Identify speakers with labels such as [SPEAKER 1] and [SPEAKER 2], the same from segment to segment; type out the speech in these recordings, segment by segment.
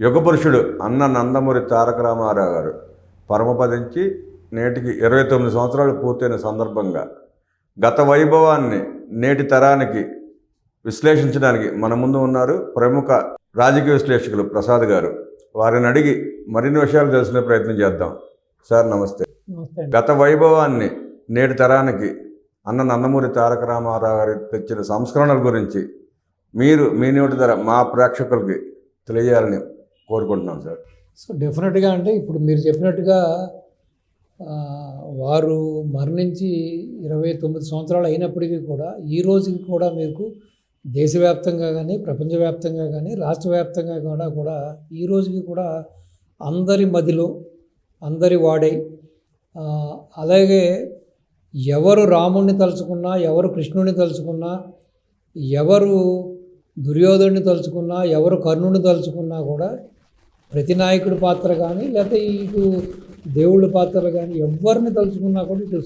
[SPEAKER 1] యుగపురుషుడు అన్న నందమూరి తారక రామారావు గారు పరమపదించి నేటికి 29 సంవత్సరాలు పూర్తయిన సందర్భంగా గత వైభవాన్ని నేటి తరానికి విశ్లేషించడానికి మన ముందు ఉన్నారు ప్రముఖ రాజకీయ విశ్లేషకులు ప్రసాద్ గారు. వారిని అడిగి మరిన్ని విషయాలు తెలుసుకునే ప్రయత్నం చేద్దాం. సార్ నమస్తే. గత వైభవాన్ని నేటి తరానికి అన్న నందమూరి తారక రామారావు గారు తెచ్చిన సంస్కరణల గురించి మీరు మీ నోటి ద్వారా మా ప్రేక్షకులకి తెలియాలని కోరుకుంటున్నాం సార్.
[SPEAKER 2] సో డెఫినెట్గా అంటే ఇప్పుడు మీరు చెప్పినట్టుగా వారు మరణించి 29 సంవత్సరాలు అయినప్పటికీ కూడా ఈ రోజుకి కూడా మీకు దేశవ్యాప్తంగా కానీ ప్రపంచవ్యాప్తంగా కానీ రాష్ట్ర వ్యాప్తంగా కూడా ఈ రోజుకి కూడా అందరి మదిలో అందరి వాడై, అలాగే ఎవరు రాముడిని తలుచుకున్నా, ఎవరు కృష్ణుడిని తలుచుకున్నా, ఎవరు దుర్యోధనుడిని తలుచుకున్నా, ఎవరు కర్ణుడిని తలుచుకున్నా కూడా ప్రతి నాయకుడి పాత్ర కానీ లేకపోతే ఇటు దేవుళ్ళ పాత్రలు కానీ ఎవరిని తలుచుకున్నా కూడా ఇటు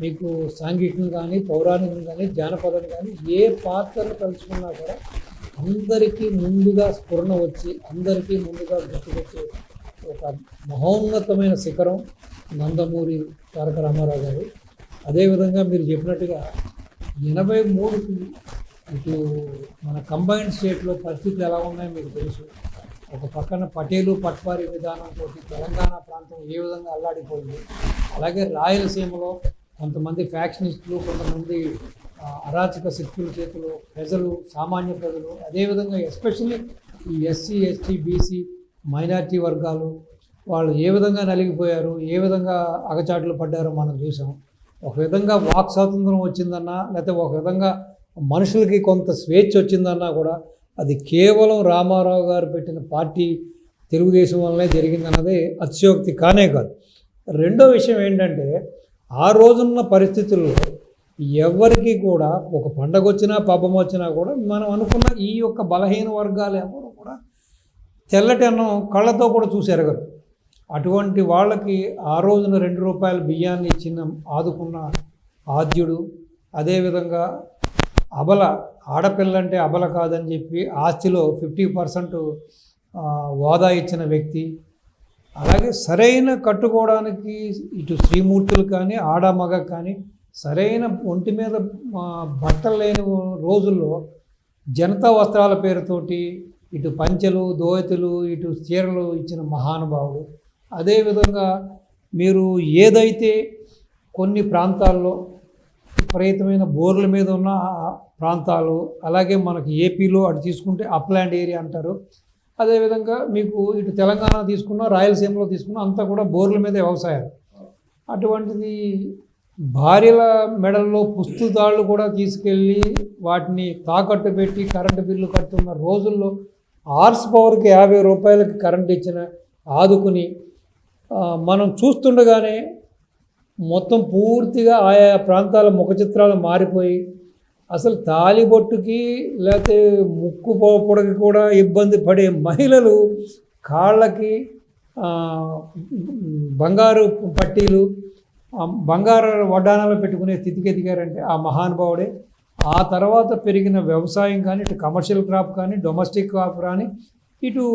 [SPEAKER 2] మీకు సాంఘికం కానీ పౌరాణికం కానీ జానపదం కానీ ఏ పాత్రను తలుచుకున్నా కూడా అందరికీ ముందుగా స్ఫురణ వచ్చి అందరికీ ముందుగా గుర్తుకొచ్చే ఒక మహోన్నతమైన శిఖరం నందమూరి తారక రామారావు గారు. అదేవిధంగా మీరు చెప్పినట్టుగా 83కి ఇటు మన కంబైన్డ్ స్టేట్లో పరిస్థితులు ఎలా ఉన్నాయో మీకు తెలుసు. ఒక పక్కన పటేలు పట్వారీ విధానంతో తెలంగాణ ప్రాంతం ఏ విధంగా అల్లాడిపోయింది, అలాగే రాయలసీమలో కొంతమంది ఫ్యాక్షనిస్టులు, కొంతమంది అరాచక శక్తుల చేతులు ప్రజలు, సామాన్య ప్రజలు, అదేవిధంగా ఎస్పెషల్లీ ఈ ఎస్సీ ఎస్టీ బీసీ మైనార్టీ వర్గాలు వాళ్ళు ఏ విధంగా నలిగిపోయారు, ఏ విధంగా అగచాట్లు పడ్డారో మనం చూసాం. ఒక విధంగా వాక్ స్వాతంత్రం వచ్చిందన్నా లేకపోతే ఒక విధంగా మనుషులకి కొంత స్వేచ్ఛ వచ్చిందన్నా కూడా అది కేవలం రామారావు గారు పెట్టిన పార్టీ తెలుగుదేశం వల్లనే జరిగిందన్నది అతిశయోక్తి కానే కాదు. రెండో విషయం ఏంటంటే ఆ రోజున్న పరిస్థితుల్లో ఎవరికి కూడా ఒక పండగ వచ్చినా పబ్బం వచ్చినా కూడా మనం అనుకున్న ఈ యొక్క బలహీన వర్గాలు ఎవరు కూడా తెల్లటి అన్నం కళ్ళతో కూడా చూశారు కదా. అటువంటి వాళ్ళకి ఆ రోజున 2 రూపాయల బియ్యాన్ని ఇచ్చిన ఆదుకున్న ఆద్యుడు, అదేవిధంగా అబల ఆడపిల్లంటే అబల కాదని చెప్పి ఆస్తిలో 50% వాదా ఇచ్చిన వ్యక్తి, అలాగే సరైన కట్టుకోవడానికి ఇటు శ్రీమూర్తులు కానీ ఆడ మగ కానీ సరైన ఒంటి మీద బట్టలు లేని రోజుల్లో జనతా వస్త్రాల పేరుతోటి ఇటు పంచెలు దోయతులు ఇటు చీరలు ఇచ్చిన మహానుభావుడు. అదేవిధంగా మీరు ఏదైతే కొన్ని ప్రాంతాల్లో విపరీతమైన బోర్ల మీద ఉన్న ప్రాంతాలు, అలాగే మనకి ఏపీలో అటు తీసుకుంటే అప్లాండ్ ఏరియా అంటారు, అదేవిధంగా మీకు ఇటు తెలంగాణ తీసుకున్నా రాయలసీమలో తీసుకున్నా అంతా కూడా బోర్ల మీద వ్యవసాయాలు. అటువంటిది భార్యల మెడల్లో పుస్తుతాళ్ళు కూడా తీసుకెళ్ళి వాటిని తాకట్టు పెట్టి కరెంటు బిల్లు కడుతున్న రోజుల్లో హార్స్ పవర్కి 50 రూపాయలకి కరెంట్ ఇచ్చిన ఆదుకుని మనం చూస్తుండగానే మొత్తం పూర్తిగా ఆయా ప్రాంతాల ముఖ చిత్రాలు మారిపోయి అసలు తాలిబొట్టుకి లేకపోతే ముక్కు పొడకి కూడా ఇబ్బంది పడే మహిళలు కాళ్ళకి బంగారు పట్టీలు బంగారు వడ్డానాలు పెట్టుకునే స్థితికి ఎదిగారంటే ఆ మహానుభావుడే. ఆ తర్వాత పెరిగిన వ్యవసాయం కానీ ఇటు కమర్షియల్ క్రాప్ కానీ డొమెస్టిక్ క్రాప్ కానీ ఇటు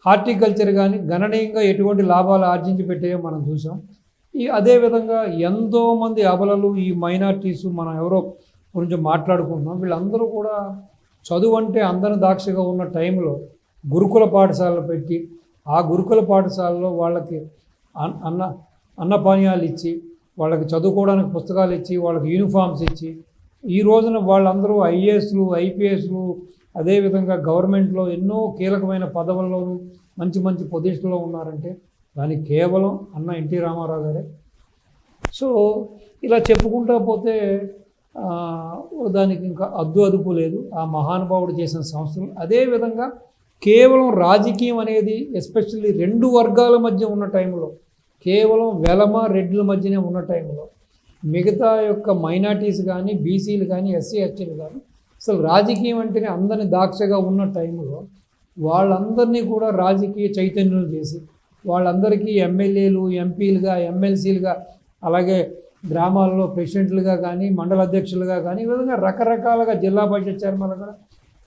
[SPEAKER 2] హార్టికల్చర్ కానీ గణనీయంగా ఎటువంటి లాభాలు ఆర్జించి పెట్టాయో మనం చూసాం. అదేవిధంగా ఎంతోమంది అబలలు ఈ మైనార్టీస్ మనం ఎవరో గురించి మాట్లాడుకుంటున్నాం, వీళ్ళందరూ కూడా చదువు అంటే అందరి దాక్షగా ఉన్న టైంలో గురుకుల పాఠశాలలు పెట్టి ఆ గురుకుల పాఠశాలలో వాళ్ళకి అన్నపానీయాలు ఇచ్చి వాళ్ళకి చదువుకోవడానికి పుస్తకాలు ఇచ్చి వాళ్ళకి యూనిఫామ్స్ ఇచ్చి ఈ రోజున వాళ్ళందరూ ఐఏఎస్లు ఐపీఎస్లు అదేవిధంగా గవర్నమెంట్లో ఎన్నో కీలకమైన పదవుల్లోనూ మంచి మంచి పొజిషన్లో ఉన్నారంటే దానికి కేవలం అన్న ఎన్టీ రామారావు గారే. సో ఇలా చెప్పుకుంటా పోతే దానికి ఇంకా అదుపు లేదు ఆ మహానుభావుడు చేసిన సంస్థలు. అదేవిధంగా కేవలం రాజకీయం అనేది ఎస్పెషల్లీ 2 వర్గాల మధ్య ఉన్న టైంలో, కేవలం వెలమ రెడ్ల మధ్యనే ఉన్న టైంలో మిగతా యొక్క మైనార్టీస్ కానీ బీసీలు కానీ ఎస్సీ ఎస్టీలు కానీ అసలు రాజకీయం అంటేనే అందరినీ దాక్షగా ఉన్న టైంలో వాళ్ళందరినీ కూడా రాజకీయ చైతన్యం చేసి వాళ్ళందరికీ ఎమ్మెల్యేలు ఎంపీలుగా ఎమ్మెల్సీలుగా అలాగే గ్రామాల్లో ప్రెసిడెంట్లుగా కానీ మండల అధ్యక్షులుగా కానీ ఈ విధంగా రకరకాలుగా జిల్లా పరిషత్ చైర్మన్లుగా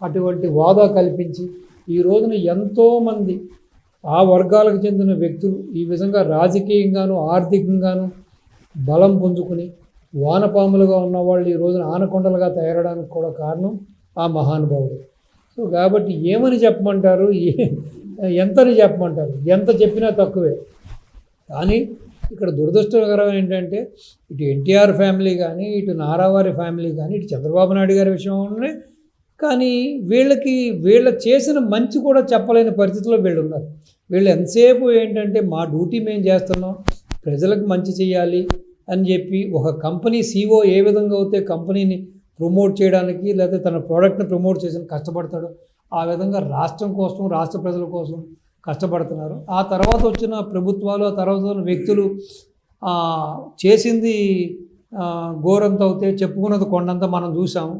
[SPEAKER 2] అటువంటి హోదా కల్పించి ఈ రోజున ఎంతోమంది ఆ వర్గాలకు చెందిన వ్యక్తులు ఈ విధంగా రాజకీయంగాను ఆర్థికంగాను బలం పుంజుకుని వానపాములుగా ఉన్న వాళ్ళు ఈ రోజున ఆనకొండలుగా తయారడానికి కూడా కారణం ఆ మహానుభావుడు. సో కాబట్టి ఏమని చెప్పమంటారు, ఎంతని చెప్పమంటారు, ఎంత చెప్పినా తక్కువే. కానీ ఇక్కడ దురదృష్టకరం ఏంటంటే ఇటు ఎన్టీఆర్ ఫ్యామిలీ కానీ, ఇటు నారావారి ఫ్యామిలీ కానీ, ఇటు చంద్రబాబు నాయుడు గారి విషయం ఉన్నాయి. కానీ వీళ్ళ చేసిన మంచి కూడా చెప్పలేని పరిస్థితిలో వీళ్ళు ఉన్నారు. వీళ్ళు ఎంతసేపు ఏంటంటే మా డ్యూటీ మేము చేస్తున్నాం, ప్రజలకు మంచి చేయాలి అని చెప్పి ఒక కంపెనీ CEO ఏ విధంగా అయితే కంపెనీని ప్రమోట్ చేయడానికి లేదా తన ప్రోడక్ట్ని ప్రమోట్ చేసిన కష్టపడతాడో ఆ విధంగా రాష్ట్రం కోసం, రాష్ట్ర ప్రజల కోసం కష్టపడుతున్నారు. ఆ తర్వాత వచ్చిన ప్రభుత్వాలు, ఆ తర్వాత ఉన్న వ్యక్తులు చేసింది గోరంత అవుతే చెప్పుకున్నది కొండంత మనం చూసాము.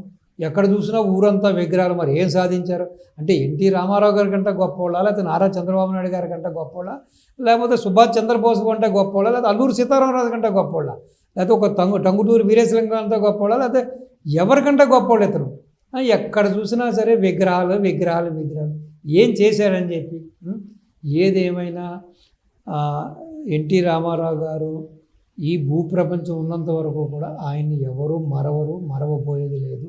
[SPEAKER 2] ఎక్కడ చూసినా ఊరంతా విగ్రహాలు. మరి ఏం సాధించారు అంటే ఎన్టీ రామారావు గారి కంటే గొప్పవాళ్ళ, లేకపోతే నారా చంద్రబాబు నాయుడు గారి కంటే గొప్పవాళ్ళ, లేకపోతే సుభాష్ చంద్రబోస్ కంటే గొప్పవాళ్ళ, లేకపోతే అల్లూరి సీతారామరాజు కంటే గొప్పవాళ్ళ, లేకపోతే ఒక టంగుటూరి వీరేశలింగం అంతా గొప్పవాళ్ళ, లేకపోతే ఎవరికంటే గొప్పవాళ్ళు ఇతను. ఎక్కడ చూసినా సరే విగ్రహాలు విగ్రహాలు విగ్రహాలు. ఏం చేశారని చెప్పి. ఏదేమైనా ఎన్టీ రామారావు గారు ఈ భూప్రపంచం ఉన్నంత వరకు కూడా ఆయన్ని ఎవరు మరవబోయేది లేదు.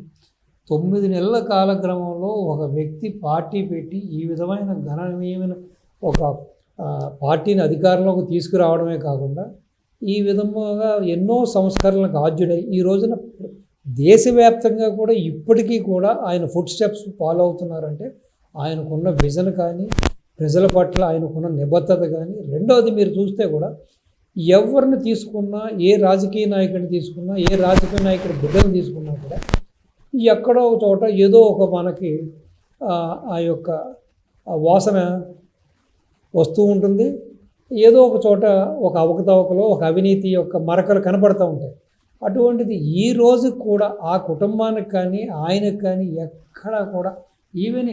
[SPEAKER 2] 9 నెలల కాలక్రమంలో ఒక వ్యక్తి పార్టీ పెట్టి ఈ విధమైన గణనీయమైన ఒక పార్టీని అధికారంలోకి తీసుకురావడమే కాకుండా ఈ విధంగా ఎన్నో సంస్కరణలకు ఆద్యుడై ఈ రోజున దేశవ్యాప్తంగా కూడా ఇప్పటికీ కూడా ఆయన ఫుట్ స్టెప్స్ ఫాలో అవుతున్నారంటే ఆయనకున్న విజన్ కానీ, ప్రజల పట్ల ఆయనకున్న నిబద్ధత కానీ. రెండవది మీరు చూస్తే కూడా ఎవరిని తీసుకున్నా, ఏ రాజకీయ నాయకుడిని తీసుకున్నా, ఏ రాజకీయ నాయకుడి బిడ్డను తీసుకున్నా కూడా ఎక్కడో ఒక చోట ఏదో ఒక మనకి ఆ యొక్క వాసన వస్తూ ఉంటుంది. ఏదో ఒక చోట ఒక అవకతవకలో ఒక అవినీతి యొక్క మరకలు కనపడుతూ ఉంటాయి. అటువంటిది ఈ రోజు కూడా ఆ కుటుంబానికి కానీ ఆయనకు కానీ ఎక్కడ కూడా ఈవెన్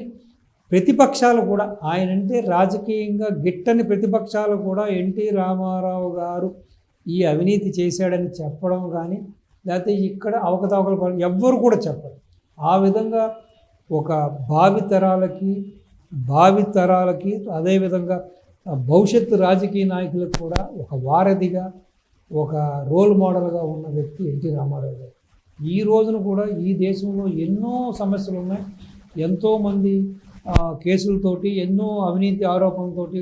[SPEAKER 2] ప్రతిపక్షాలు కూడా ఆయనంటే రాజకీయంగా గిట్టని ప్రతిపక్షాలు కూడా ఎన్టీ రామారావు గారు ఈ అవినీతి చేశాడని చెప్పడం కానీ, లేకపోతే ఇక్కడ అవకతవకలు ఎవ్వరు కూడా చెప్పరు. ఆ విధంగా ఒక భావితరాలకి అదేవిధంగా భవిష్యత్తు రాజకీయ నాయకులకు కూడా ఒక వారధిగా, ఒక రోల్ మోడల్గా ఉన్న వ్యక్తి ఎన్టీ రామారావు గారు. ఈ రోజున కూడా ఈ దేశంలో ఎన్నో సమస్యలు ఉన్నాయి. ఎంతోమంది కేసులతోటి, ఎన్నో అవినీతి ఆరోపణలతోటి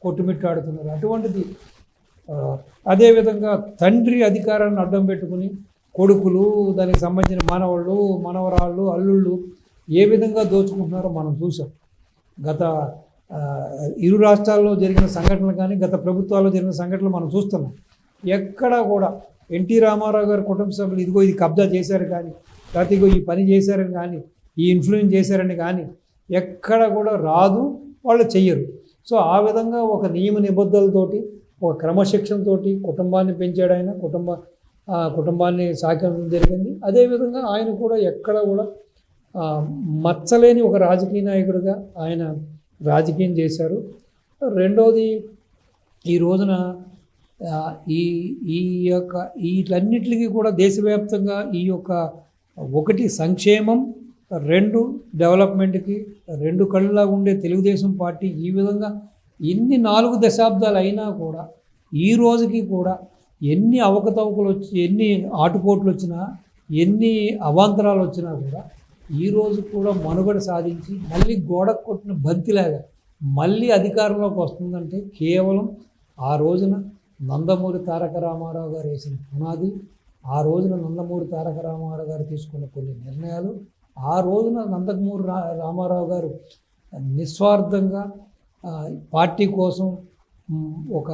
[SPEAKER 2] కొట్టుమిట్టాడుతున్నారు. అటువంటిది అదేవిధంగా తండ్రి అధికారాన్ని అడ్డం పెట్టుకుని కొడుకులు, దానికి సంబంధించిన మనవాళ్ళు, మనవరాళ్ళు, అల్లుళ్ళు ఏ విధంగా దోచుకుంటున్నారో మనం చూసాం. గత ఇరు రాష్ట్రాల్లో జరిగిన సంఘటనలు కానీ, గత ప్రభుత్వాల్లో జరిగిన సంఘటనలు మనం చూస్తున్నాం. ఎక్కడ కూడా ఎన్టీ రామారావు గారి కుటుంబ సభ్యులు ఇదిగో ఇది కబ్జా చేశారు కానీ, లేకపోతే ఇగో ఈ పని చేశారని కానీ, ఈ ఇన్ఫ్లుయెన్స్ చేశారని కానీ ఎక్కడ కూడా రాదు, వాళ్ళు చెయ్యరు. సో ఆ విధంగా ఒక నియమ నిబద్ధతలతోటి, ఒక క్రమశిక్షణతోటి కుటుంబాన్ని పెంచాడు ఆయన. కుటుంబాన్ని సాకడం జరిగింది. అదేవిధంగా ఆయన కూడా ఎక్కడ కూడా మచ్చలేని ఒక రాజకీయ నాయకుడిగా ఆయన రాజకీయం చేశారు. రెండవది ఈ రోజున ఈ యొక్క వీటన్నిటికీ కూడా దేశవ్యాప్తంగా ఈ యొక్క ఒకటి సంక్షేమం, 2 డెవలప్మెంట్కి 2 కళ్ళలా ఉండే తెలుగుదేశం పార్టీ ఈ విధంగా ఎన్ని 4 దశాబ్దాలు అయినా కూడా ఈ రోజుకి కూడా ఎన్ని అవకతవకలు వచ్చి, ఎన్ని ఆటుపోట్లు వచ్చినా, ఎన్ని అవాంతరాలు వచ్చినా కూడా ఈ రోజు కూడా మనుగడ సాధించి మళ్ళీ గోడకు కొట్టిన బంతిలాగా మళ్ళీ అధికారంలోకి వస్తుందంటే కేవలం ఆ రోజున నందమూరి తారక రామారావు గారు వేసిన పునాది, ఆ రోజున నందమూరి తారక రామారావు గారు తీసుకున్న కొన్ని నిర్ణయాలు, ఆ రోజున నందమూరి రామారావు గారు నిస్వార్థంగా పార్టీ కోసం ఒక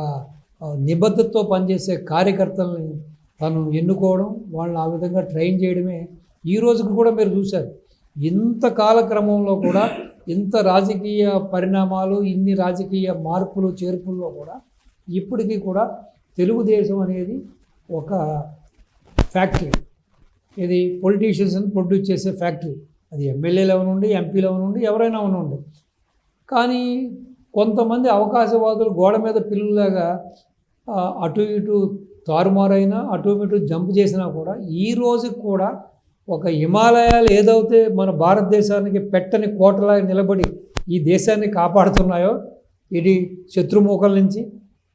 [SPEAKER 2] నిబద్ధతతో పనిచేసే కార్యకర్తలని తను ఎన్నుకోవడం, వాళ్ళని ఆ విధంగా ట్రైన్ చేయడమే ఈ రోజుకి కూడా మీరు చూశారు. ఇంత కాలక్రమంలో కూడా ఇంత రాజకీయ పరిణామాలు, ఇన్ని రాజకీయ మార్పులు చేర్పుల్లో కూడా ఇప్పటికీ కూడా తెలుగుదేశం అనేది ఒక ఫ్యాక్టరీ. ఇది పొలిటీషియన్స్ని ప్రొడ్యూస్ చేసే ఫ్యాక్టరీ. అది ఎమ్మెల్యేలు అవనండి, ఎంపీలు అవనండి, ఎవరైనా అవనండి. కానీ కొంతమంది అవకాశవాదులు గోడ మీద పిల్లులాగా అటు ఇటు తారుమారైనా, అటు ఇటు జంప్ చేసినా కూడా ఈ రోజుకి కూడా ఒక హిమాలయాలు ఏదైతే మన భారతదేశానికి పెట్టని కోటలాగా నిలబడి ఈ దేశాన్ని కాపాడుతున్నాయో ఇది శత్రుమూకల నుంచి,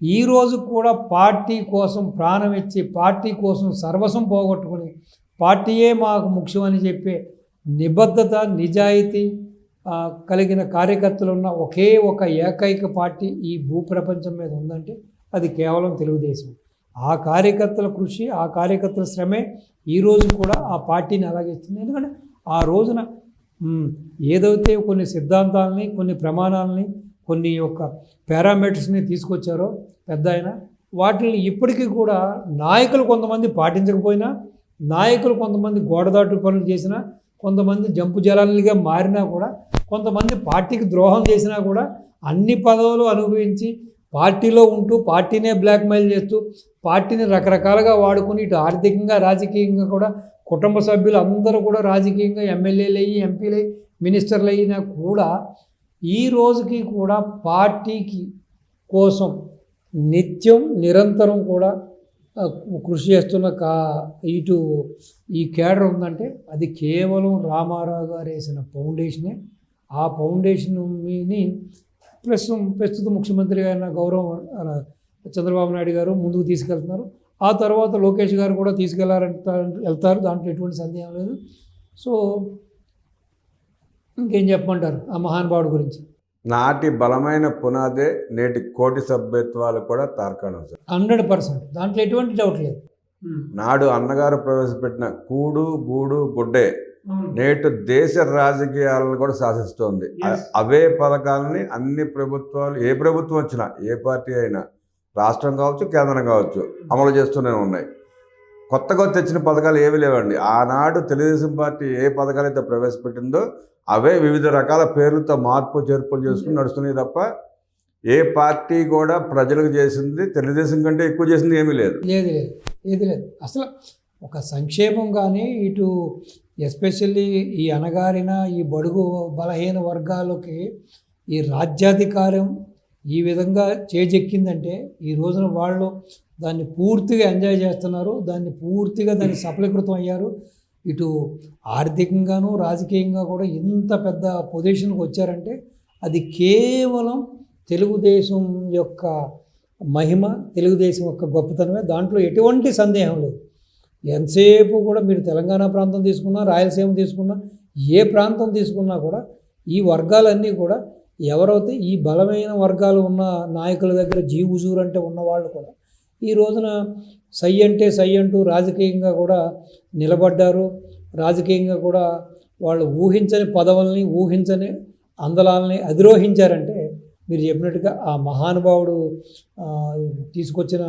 [SPEAKER 2] ఈరోజు కూడా పార్టీ కోసం ప్రాణం ఇచ్చి పార్టీ కోసం సర్వస్వం పోగొట్టుకుని పార్టీయే మాకు ముఖ్యమని చెప్పే నిబద్ధత నిజాయితీ కలిగిన కార్యకర్తలు ఉన్న ఒకే ఒక ఏకైక పార్టీ ఈ భూప్రపంచం మీద ఉందంటే అది కేవలం తెలుగుదేశం. ఆ కార్యకర్తల కృషి, ఆ కార్యకర్తల శ్రమే ఈరోజు కూడా ఆ పార్టీని అలాగే ఇస్తుంది. ఎందుకంటే ఆ రోజున ఏదైతే కొన్ని సిద్ధాంతాలని, కొన్ని ప్రమాణాలని, కొన్ని యొక్క పారామీటర్స్ని తీసుకొచ్చారో పెద్ద ఆయన, వాటిని ఇప్పటికీ కూడా నాయకులు కొంతమంది పాటించకపోయినా, నాయకులు కొంతమంది గోడదాటు పనులు చేసినా, కొంతమంది జంపు జలాలుగా మారినా కూడా, కొంతమంది పార్టీకి ద్రోహం చేసినా కూడా అన్ని పదవులు అనుభవించి పార్టీలో ఉంటూ పార్టీనే బ్లాక్మెయిల్ చేస్తూ పార్టీని రకరకాలుగా వాడుకుని ఇటు ఆర్థికంగా రాజకీయంగా కూడా కుటుంబ సభ్యులు అందరూ కూడా రాజకీయంగా ఎమ్మెల్యేలు అయ్యి ఎంపీలు అయ్యి మినిస్టర్లు అయినా కూడా ఈ రోజుకి కూడా పార్టీకి కోసం నిత్యం నిరంతరం కూడా కృషి చేస్తున్న ఇటు ఈ కేడర్ ఉందంటే అది కేవలం రామారావు గారు వేసిన ఫౌండేషనే. ఆ ఫౌండేషన్ని ప్రస్తుత ముఖ్యమంత్రి అయిన గౌరవ చంద్రబాబు నాయుడు గారు ముందుకు తీసుకెళ్తున్నారు. ఆ తర్వాత లోకేష్ గారు కూడా వెళ్తారు, దాంట్లో ఎటువంటి సందేహం లేదు. సో ఇంకేం చెప్పమంటారు ఆ మహానుభావుడి గురించి?
[SPEAKER 1] నాటి బలమైన పునాదే నేటి కోటి సభ్యత్వాలు కూడా తార్కాణం సార్.
[SPEAKER 2] 100%, దాంట్లో ఎటువంటి డౌట్ లేదు.
[SPEAKER 1] నాడు అన్నగారు ప్రవేశపెట్టిన కూడు గూడు గుడ్డే నేటు దేశ రాజకీయాలను కూడా శాసిస్తోంది. అవే పథకాలని అన్ని ప్రభుత్వాలు, ఏ ప్రభుత్వం వచ్చినా, ఏ పార్టీ అయినా, రాష్ట్రం కావచ్చు కేంద్రం కావచ్చు, అమలు చేస్తూనే ఉన్నాయి. కొత్తగా తెచ్చిన పథకాలు ఏవి లేవండి. ఆనాడు తెలుగుదేశం పార్టీ ఏ పథకాలు అయితే ప్రవేశపెట్టిందో అవే వివిధ రకాల పేర్లతో మార్పు చేర్పులు చేసుకుని నడుస్తున్నాయి తప్ప ఏ పార్టీ కూడా ప్రజలకు చేసింది తెలుగుదేశం కంటే ఎక్కువ చేసింది ఏమీ లేదు.
[SPEAKER 2] ఏది లేదు. అసలు ఒక సంక్షేమం కానీ ఇటు ఎస్పెషల్లీ ఈ అణగారిన ఈ బడుగు బలహీన వర్గాలకి ఈ రాజ్యాధికారం ఈ విధంగా చేజెక్కిందంటే ఈ రోజున వాళ్ళు దాన్ని పూర్తిగా ఎంజాయ్ చేస్తున్నారు, దాన్ని సఫలీకృతం అయ్యారు. ఇటు ఆర్థికంగాను రాజకీయంగా కూడా ఇంత పెద్ద పొజిషన్కి వచ్చారంటే అది కేవలం తెలుగుదేశం యొక్క మహిమ, తెలుగుదేశం యొక్క గొప్పతనమే. దాంట్లో ఎటువంటి సందేహం లేదు. ఎంతసేపు కూడా మీరు తెలంగాణ ప్రాంతం తీసుకున్నా, రాయలసీమ తీసుకున్నా, ఏ ప్రాంతం తీసుకున్నా కూడా ఈ వర్గాలన్నీ కూడా ఎవరైతే ఈ బలమైన వర్గాలు ఉన్న నాయకుల దగ్గర జీవుజూరు అంటే ఉన్నవాళ్ళు కూడా ఈ రోజున సై అంటే సై అంటూ రాజకీయంగా కూడా నిలబడ్డారు. రాజకీయంగా కూడా వాళ్ళు ఊహించని పదవుల్ని, ఊహించని అందలాలని అధిరోహించారంటే మీరు చెప్పినట్టుగా ఆ మహానుభావుడు తీసుకొచ్చిన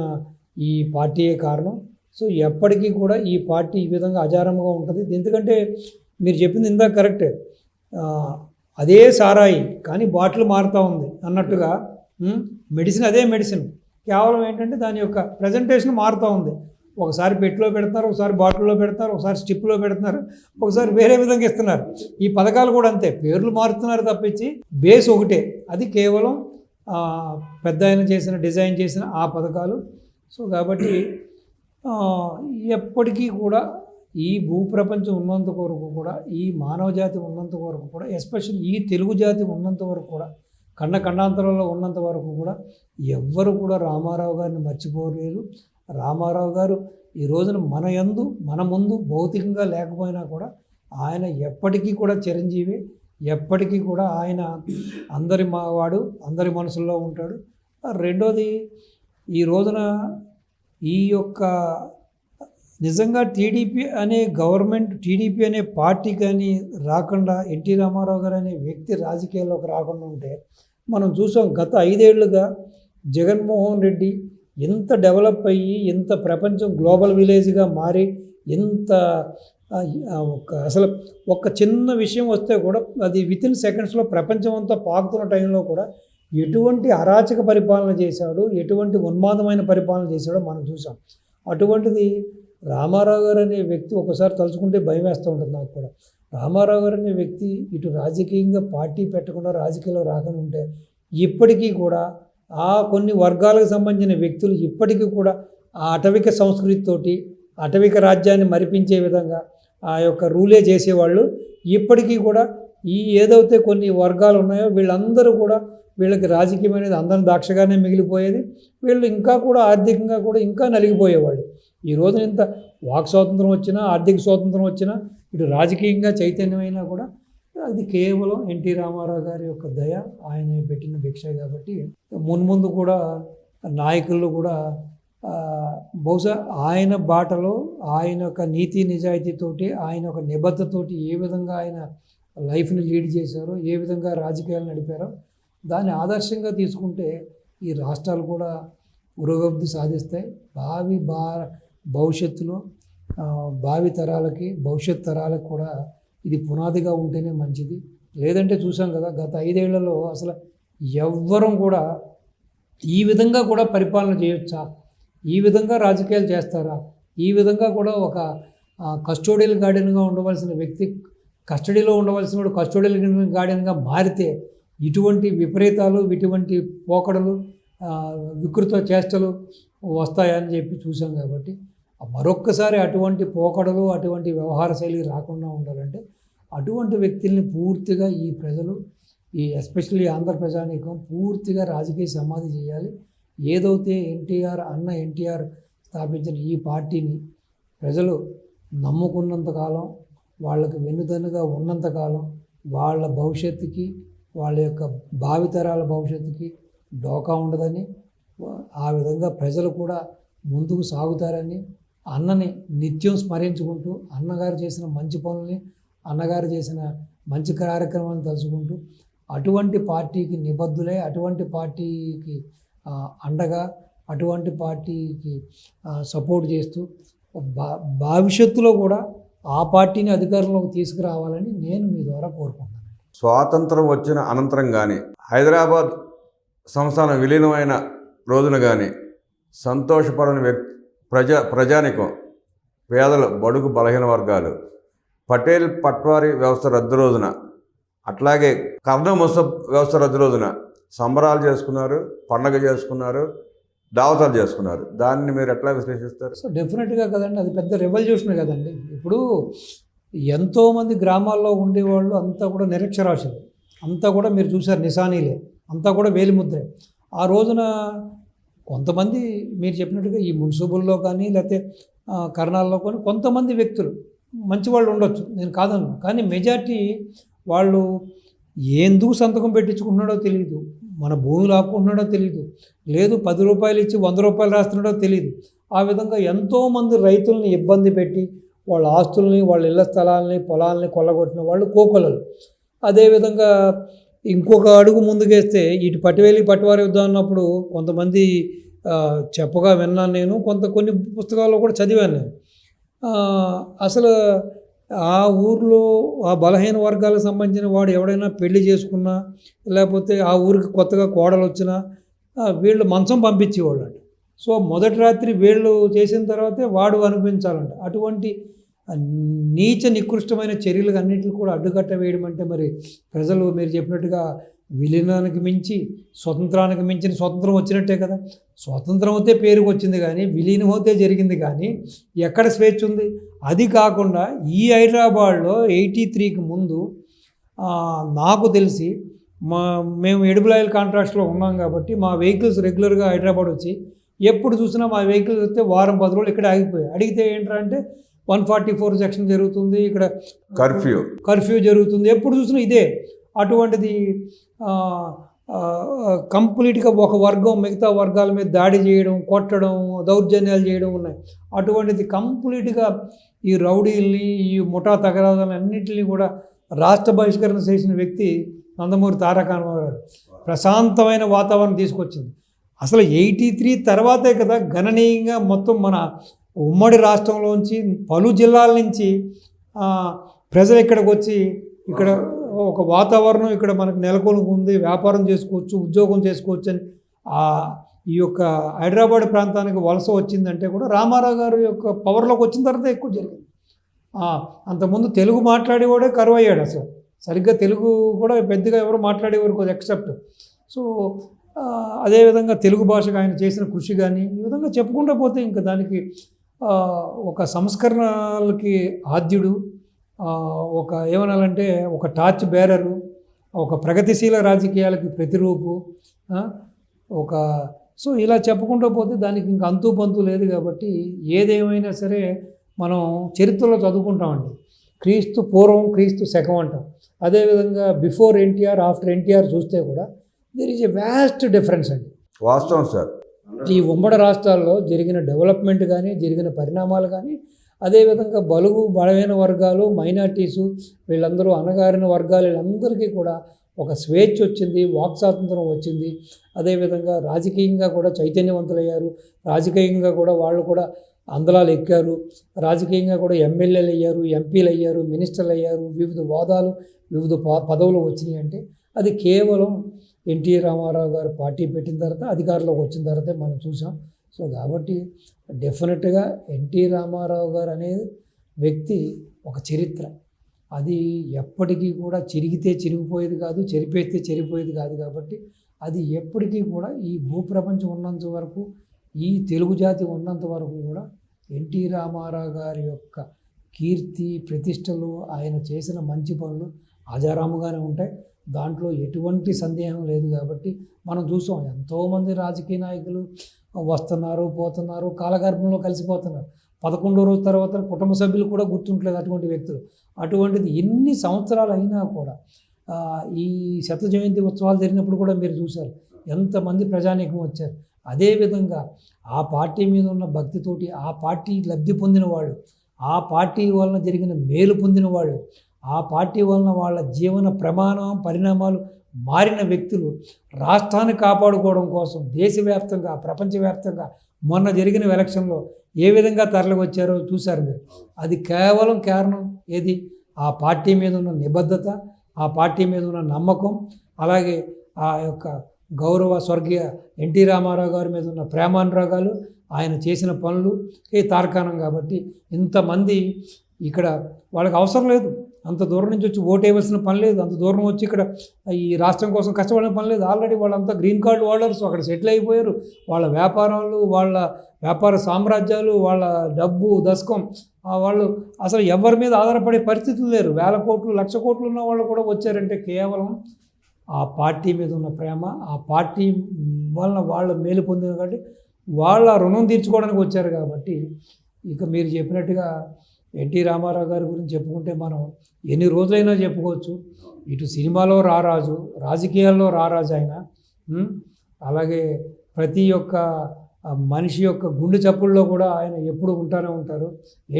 [SPEAKER 2] ఈ పార్టీయే కారణం. సో ఎప్పటికీ కూడా ఈ పార్టీ ఈ విధంగా అజారంగా ఉంటుంది. ఎందుకంటే మీరు చెప్పింది ఇందాక కరెక్టే, అదే సారాయి కానీ బాటిల్ మారుతూ ఉంది అన్నట్టుగా మెడిసిన్ అదే మెడిసిన్, కేవలం ఏంటంటే దాని యొక్క ప్రజెంటేషన్ మారుతూ ఉంది. ఒకసారి పెట్టిలో పెడుతున్నారు, ఒకసారి బాటిల్లో పెడతారు, ఒకసారి స్టిప్లో పెడుతున్నారు, ఒకసారి వేరే విధంగా ఇస్తున్నారు. ఈ పథకాలు కూడా అంతే, పేర్లు మారుతున్నారు తప్పించి బేస్ ఒకటే, అది కేవలం పెద్ద ఆయన డిజైన్ చేసిన ఆ పథకాలు. సో కాబట్టి ఎప్పటికీ కూడా ఈ భూప్రపంచం ఉన్నంత వరకు కూడా, ఈ మానవ జాతి ఉన్నంత వరకు కూడా, ఎస్పెషల్లీ ఈ తెలుగు జాతి ఉన్నంత వరకు కూడా, ఖండాంతరంలో ఉన్నంత వరకు కూడా ఎవ్వరు కూడా రామారావు గారిని మర్చిపోలేరు. రామారావు గారు ఈ రోజున మన ముందు భౌతికంగా లేకపోయినా కూడా ఆయన ఎప్పటికీ కూడా చిరంజీవి, ఎప్పటికీ కూడా ఆయన అందరి మావాడు, అందరి మనసుల్లో ఉంటాడు. రెండోది, ఈ రోజున ఈ యొక్క నిజంగా టీడీపీ అనే గవర్నమెంట్, టీడీపీ అనే పార్టీ కానీ రాకుండా ఎన్టీ రామారావు గారు అనే వ్యక్తి రాజకీయాల్లోకి రాకుండా ఉంటే మనం చూసాం గత 5 ఏళ్లుగా జగన్మోహన్ రెడ్డి ఎంత డెవలప్ అయ్యి, ఎంత ప్రపంచం గ్లోబల్ విలేజ్గా మారి, ఎంత అసలు ఒక చిన్న విషయం వస్తే కూడా అది వితిన్ సెకండ్స్లో ప్రపంచం అంతా పాకుతున్న టైంలో కూడా ఎటువంటి అరాచక పరిపాలన చేశాడు, ఎటువంటి ఉన్మాదమైన పరిపాలన చేశాడో మనం చూసాం. అటువంటిది రామారావు గారు అనే వ్యక్తి ఒకసారి తలుచుకుంటే భయం వేస్తూ ఉంటుంది నాకు కూడా. రామారావు గారు అనే వ్యక్తి ఇటు రాజకీయంగా పార్టీ పెట్టకుండా రాజకీయాల్లో రాకుండా ఉంటే ఇప్పటికీ కూడా ఆ కొన్ని వర్గాలకు సంబంధించిన వ్యక్తులు ఇప్పటికీ కూడా ఆ అటవిక సంస్కృతితోటి అటవిక రాజ్యాన్ని మరిపించే విధంగా ఆ యొక్క రూలే చేసేవాళ్ళు ఇప్పటికీ కూడా ఈ ఏదైతే కొన్ని వర్గాలు ఉన్నాయో వీళ్ళందరూ కూడా వీళ్ళకి రాజకీయం అనేది అందరం దాక్షగానే మిగిలిపోయేది. వీళ్ళు ఇంకా కూడా ఆర్థికంగా కూడా ఇంకా నలిగిపోయేవాళ్ళు. ఈ రోజున ఇంత వాక్ స్వాతంత్రం వచ్చినా, ఆర్థిక స్వాతంత్రం వచ్చినా, ఇటు రాజకీయంగా చైతన్యమైనా కూడా అది కేవలం ఎన్టీ రామారావు గారి యొక్క దయ, ఆయన పెట్టిన భిక్ష. కాబట్టి మున్ముందు కూడా నాయకులు కూడా బహుశా ఆయన బాటలో, ఆయన యొక్క నీతి నిజాయితీతోటి, ఆయన యొక్క నిబద్ధతతోటి ఏ విధంగా ఆయన లైఫ్ని లీడ్ చేశారో, ఏ విధంగా రాజకీయాలు నడిపారో దాన్ని ఆదర్శంగా తీసుకుంటే ఈ రాష్ట్రాలు కూడా పురోగతి సాధిస్తాయి. భవిష్యత్తులో భావి తరాలకి, భవిష్యత్ తరాలకు కూడా ఇది పునాదిగా ఉంటేనే మంచిది. లేదంటే చూసాం కదా, గత 5 ఏళ్లలో అసలు ఎవ్వరం కూడా ఈ విధంగా కూడా పరిపాలన చేయొచ్చా, ఈ విధంగా రాజకీయాలు చేస్తారా, ఈ విధంగా కూడా ఒక కస్టోడియల్ గార్డెన్గా ఉండవలసిన వ్యక్తి కస్టడీలో ఉండవలసిన వాడు కస్టోడియల్ గార్డెన్గా మారితే ఇటువంటి విపరీతాలు, ఇటువంటి పోకడలు, వికృత చేష్టలు వస్తాయని చెప్పి చూసాం. కాబట్టి మరొక్కసారి అటువంటి పోకడలు, అటువంటి వ్యవహార శైలి రాకుండా ఉండాలంటే అటువంటి వ్యక్తుల్ని పూర్తిగా ఈ ప్రజలు, ఈ ఎస్పెషల్లీ ఆంధ్ర ప్రజానీకం పూర్తిగా రాజకీయ సమాధి చేయాలి. ఏదైతే ఎన్టీఆర్ స్థాపించిన ఈ పార్టీని ప్రజలు నమ్ముకున్నంతకాలం, వాళ్ళకి వెన్నుదన్నుగా ఉన్నంతకాలం వాళ్ళ భవిష్యత్తుకి, వాళ్ళ యొక్క భావితరాల భవిష్యత్తుకి డోకా ఉండదని, ఆ విధంగా ప్రజలు కూడా ముందుకు సాగుతారని, అన్నని నిత్యం స్మరించుకుంటూ, అన్నగారు చేసిన మంచి పనుల్ని, అన్నగారు చేసిన మంచి కార్యక్రమాలను తలుచుకుంటూ అటువంటి పార్టీకి నిబద్ధులై, అటువంటి పార్టీకి అండగా, అటువంటి పార్టీకి సపోర్ట్ చేస్తూ భవిష్యత్తులో కూడా ఆ పార్టీని అధికారంలోకి తీసుకురావాలని నేను మీ ద్వారా కోరుకుంటున్నాను.
[SPEAKER 1] స్వాతంత్రం వచ్చిన అనంతరం కానీ, హైదరాబాద్ సంస్థానం విలీనమైన రోజున కానీ సంతోషపడని ప్రజానికం, పేదలు, బడుగు బలహీన వర్గాలు, పటేల్ పట్వారీ వ్యవస్థ రద్దు రోజున, అట్లాగే కర్ణ ముసబ్ వ్యవస్థ రద్దు రోజున సంబరాలు చేసుకున్నారు, పండగ చేసుకున్నారు, దావతాలు చేసుకున్నారు. దాన్ని మీరు ఎట్లా విశ్లేషిస్తారు?
[SPEAKER 2] సో డెఫినెట్గా కదండి, అది పెద్ద రెవల్యూషన్ కదండి. ఇప్పుడు ఎంతోమంది గ్రామాల్లో ఉండేవాళ్ళు అంతా కూడా నిరక్షరాస్యులు, అంతా కూడా మీరు చూశారు నిశానీలే, అంతా కూడా వేలిముద్రే. ఆ రోజున కొంతమంది మీరు చెప్పినట్టుగా ఈ మున్సిపల్లో కానీ లేకపోతే కర్ణాల్లో కానీ కొంతమంది వ్యక్తులు మంచివాళ్ళు ఉండొచ్చు, నేను కాదను. కానీ మెజార్టీ వాళ్ళు ఎందుకు సంతకం పెట్టించుకుంటున్నాడో తెలియదు, మన భూములు ఆపుకుంటున్నాడో తెలియదు, లేదు 10 రూపాయలు ఇచ్చి 100 రూపాయలు రాస్తున్నాడో తెలియదు. ఆ విధంగా ఎంతోమంది రైతుల్ని ఇబ్బంది పెట్టి వాళ్ళ ఆస్తుల్ని, వాళ్ళ ఇళ్ల స్థలాల్ని, పొలాల్ని కొల్లగొట్టిన వాళ్ళు కోకొల్లలు. అదేవిధంగా ఇంకొక అడుగు ముందుకేస్తే ఇటు పట్వారీ యుద్ధం అన్నప్పుడు కొంతమంది చెప్పగా విన్నాను నేను, కొన్ని పుస్తకాల్లో కూడా చదివాను నేను. అసలు ఆ ఊర్లో ఆ బలహీన వర్గాలకు సంబంధించిన వాడు ఎవడైనా పెళ్లి చేసుకున్నా, లేకపోతే ఆ ఊరికి కొత్తగా కోడలు వచ్చినా వీళ్ళు మంచం పంపించేవాళ్ళంట. సో మొదటి రాత్రి వీళ్ళు చేసిన తర్వాతే వాడు అనిపించాలంట. అటువంటి నీచ నికృష్టమైన చర్యలకు అన్నింటిని కూడా అడ్డుకట్ట వేయడం అంటే మరి ప్రజలు మీరు చెప్పినట్టుగా విలీనానికి మించి స్వతంత్రానికి మించిన స్వతంత్రం వచ్చినట్టే కదా. స్వతంత్రం అయితే పేరుకు వచ్చింది కానీ విలీనం అయితే జరిగింది కానీ ఎక్కడ స్వేచ్ఛ ఉంది? అది కాకుండా ఈ హైదరాబాద్లో 83కి ముందు నాకు తెలిసి మేము ఎడుబులాయిల్ కాంట్రాక్ట్స్లో ఉన్నాం కాబట్టి మా వెహికల్స్ రెగ్యులర్గా హైదరాబాద్ వచ్చి ఎప్పుడు చూసినా మా వెహికల్స్ వస్తే వారం 10 రోజులు ఇక్కడ ఆగిపోయాయి. అడిగితే ఏంటంటే 144 సెక్షన్ జరుగుతుంది, ఇక్కడ కర్ఫ్యూ జరుగుతుంది, ఎప్పుడు చూసినా ఇదే. అటువంటిది కంప్లీట్గా ఒక వర్గం మిగతా వర్గాల మీద దాడి చేయడం, కొట్టడం, దౌర్జన్యాలు చేయడం ఉన్నాయి. అటువంటిది కంప్లీట్గా ఈ రౌడీల్ని, ఈ ముఠా తగరాదాలను అన్నింటినీ కూడా రాష్ట్ర బహిష్కరణ చేసిన వ్యక్తి నందమూరి తారక రామారావు. ప్రశాంతమైన వాతావరణం తీసుకొచ్చింది. అసలు 83 తర్వాతే కదా గణనీయంగా మొత్తం మన ఉమ్మడి రాష్ట్రంలోంచి పలు జిల్లాల నుంచి ప్రజలు ఇక్కడికి వచ్చి ఇక్కడ ఒక వాతావరణం ఇక్కడ మనకు నెలకొని ఉంది, వ్యాపారం చేసుకోవచ్చు, ఉద్యోగం చేసుకోవచ్చు అని ఈ యొక్క హైదరాబాద్ ప్రాంతానికి వలస వచ్చిందంటే కూడా రామారావు గారు యొక్క పవర్లోకి వచ్చిన తర్వాత ఎక్కువ జరిగింది. అంతకుముందు తెలుగు మాట్లాడేవాడే కరువు అయ్యాడు. అసలు సరిగ్గా తెలుగు కూడా పెద్దగా ఎవరు మాట్లాడేవారు కొద్ది ఎక్సెప్ట్. సో అదేవిధంగా తెలుగు భాషకు ఆయన చేసిన కృషి కానీ ఈ విధంగా చెప్పుకుంటూ పోతే ఇంకా దానికి ఒక సంస్కరణలకి ఆద్యుడు, ఒక ఏమనాలంటే ఒక టార్చ్ బేరరు, ఒక ప్రగతిశీల రాజకీయాలకి ప్రతిరూపు, ఆ, ఒక సో ఇలా చెప్పుకుంటూ పోతే దానికి ఇంక అంతు పంతు లేదు. కాబట్టి ఏదేమైనా సరే మనం చరిత్రలో చదువుకుంటామండి. క్రీస్తు పూర్వం క్రీస్తు శకం అంటాం. అదేవిధంగా బిఫోర్ ఎన్టీఆర్ ఆఫ్టర్ ఎన్టీఆర్ చూస్తే కూడా there is a vast difference అండి.
[SPEAKER 1] వాస్తవం సార్.
[SPEAKER 2] ఈ ఉమ్మడి రాష్ట్రాల్లో జరిగిన డెవలప్మెంట్ కానీ జరిగిన పరిణామాలు కానీ అదేవిధంగా బలుగు బలహీన వర్గాలు మైనార్టీసు వీళ్ళందరూ అణగారిన వర్గాలు వీళ్ళందరికీ కూడా ఒక స్వేచ్ఛ వచ్చింది, వాక్ స్వాతంత్రం వచ్చింది. అదేవిధంగా రాజకీయంగా కూడా చైతన్యవంతులయ్యారు, రాజకీయంగా కూడా వాళ్ళు కూడా అందలాలు ఎక్కారు, రాజకీయంగా కూడా ఎమ్మెల్యేలు అయ్యారు, ఎంపీలు అయ్యారు, మినిస్టర్లు అయ్యారు, వివిధ హోదాలు వివిధ పదవులు వచ్చినాయి. అంటే అది కేవలం ఎన్టీ రామారావు గారు పార్టీ పెట్టిన తర్వాత అధికారంలోకి వచ్చిన తర్వాతే మనం చూసాం. సో కాబట్టి డెఫినెట్గా ఎన్టీ రామారావు గారు అనే వ్యక్తి ఒక చరిత్ర. అది ఎప్పటికీ కూడా చిరిగితే చిరిగిపోయేది కాదు, చెరిపేస్తే చెరిపోయేది కాదు. కాబట్టి అది ఎప్పటికీ కూడా ఈ భూప్రపంచం ఉన్నంత వరకు, ఈ తెలుగు జాతి ఉన్నంత వరకు కూడా ఎన్టీ రామారావు గారి యొక్క కీర్తి ప్రతిష్టలు, ఆయన చేసిన మంచి పనులు ఆజారాముగానే ఉంటాయి. దాంట్లో ఎటువంటి సందేహం లేదు. కాబట్టి మనం చూసాం ఎంతోమంది రాజకీయ నాయకులు వస్తున్నారు, పోతున్నారు, కాలగర్భంలో కలిసిపోతున్నారు. 11వ రోజు తర్వాత కుటుంబ సభ్యులు కూడా గుర్తుంటలేదు అటువంటి వ్యక్తులు. అటువంటిది ఎన్ని సంవత్సరాలు అయినా కూడా ఈ శత జయంతి ఉత్సవాలు జరిగినప్పుడు కూడా మీరు చూశారు ఎంతమంది ప్రజానీకం వచ్చారు. అదేవిధంగా ఆ పార్టీ మీద ఉన్న భక్తితోటి ఆ పార్టీ లబ్ధి పొందిన వాళ్ళు, ఆ పార్టీ వలన జరిగిన మేలు పొందిన వాళ్ళు, ఆ పార్టీ వలన వాళ్ళ జీవన పరిణామాలు మారిన వ్యక్తులు రాష్ట్రాన్ని కాపాడుకోవడం కోసం దేశవ్యాప్తంగా ప్రపంచవ్యాప్తంగా మొన్న జరిగిన ఎలక్షన్లో ఏ విధంగా తరలి వచ్చారో చూశారు మీరు. అది కేవలం కారణం ఏది? ఆ పార్టీ మీద ఉన్న నిబద్ధత, ఆ పార్టీ మీద ఉన్న నమ్మకం, అలాగే ఆ యొక్క గౌరవ స్వర్గీయ ఎన్టీ రామారావు గారి మీద ఉన్న ప్రేమానురాగాలు, ఆయన చేసిన పనులు తార్కాణం. కాబట్టి ఇంతమంది ఇక్కడ వాళ్ళకి అవసరం లేదు, అంత దూరం నుంచి వచ్చి ఓటు వేయవలసిన పని లేదు, అంత దూరం వచ్చి ఇక్కడ ఈ రాష్ట్రం కోసం కష్టపడిన పని లేదు. ఆల్రెడీ వాళ్ళంతా గ్రీన్ కార్డు హోల్డర్స్, అక్కడ సెటిల్ అయిపోయారు. వాళ్ళ వ్యాపారాలు, వాళ్ళ వ్యాపార సామ్రాజ్యాలు, వాళ్ళ డబ్బు దశకం, వాళ్ళు అసలు ఎవరి మీద ఆధారపడే పరిస్థితులు లేరు. 1000 కోట్లు 1,00,000 కోట్లు ఉన్న వాళ్ళు కూడా వచ్చారంటే కేవలం ఆ పార్టీ మీద ఉన్న ప్రేమ, ఆ పార్టీ వలన వాళ్ళు మేలు పొందిన కాబట్టి వాళ్ళ రుణం తీర్చుకోవడానికి వచ్చారు. కాబట్టి ఇక మీరు చెప్పినట్టుగా ఎన్టీ రామారావు గారి గురించి చెప్పుకుంటే మనం ఎన్ని రోజులైనా చెప్పుకోవచ్చు. ఇటు సినిమాలో రారాజు, రాజకీయాల్లో రారాజు ఆయన. అలాగే ప్రతి ఒక్క మనిషి యొక్క గుండె చప్పుల్లో కూడా ఆయన ఎప్పుడు ఉంటానే ఉంటారు.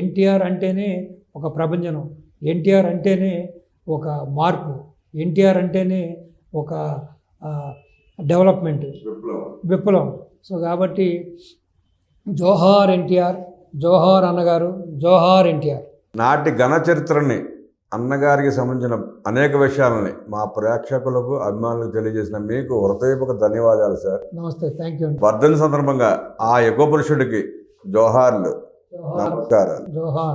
[SPEAKER 2] ఎన్టీఆర్ అంటేనే ఒక ప్రభంజనం, ఎన్టీఆర్ అంటేనే ఒక మార్పు, ఎన్టీఆర్ అంటేనే ఒక డెవలప్మెంట్, విప్లవం. సో కాబట్టి జోహార్ ఎన్టీఆర్, జోహార్ అన్నగారు, జోహార్ ఎన్టీఆర్.
[SPEAKER 1] నాటి ఘన చరిత్రని, అన్నగారికి సంబంధించిన అనేక విషయాలని మా ప్రేక్షకులకు అభిమానులకు తెలియజేసిన మీకు హృదయపూర్వక ధన్యవాదాలు సార్.
[SPEAKER 2] నమస్తే, థ్యాంక్ యూ.
[SPEAKER 1] వర్ధన్ సందర్భంగా ఆ యుగ పురుషుడికి జోహార్లు, నమస్కారాలు.
[SPEAKER 2] జోహార్.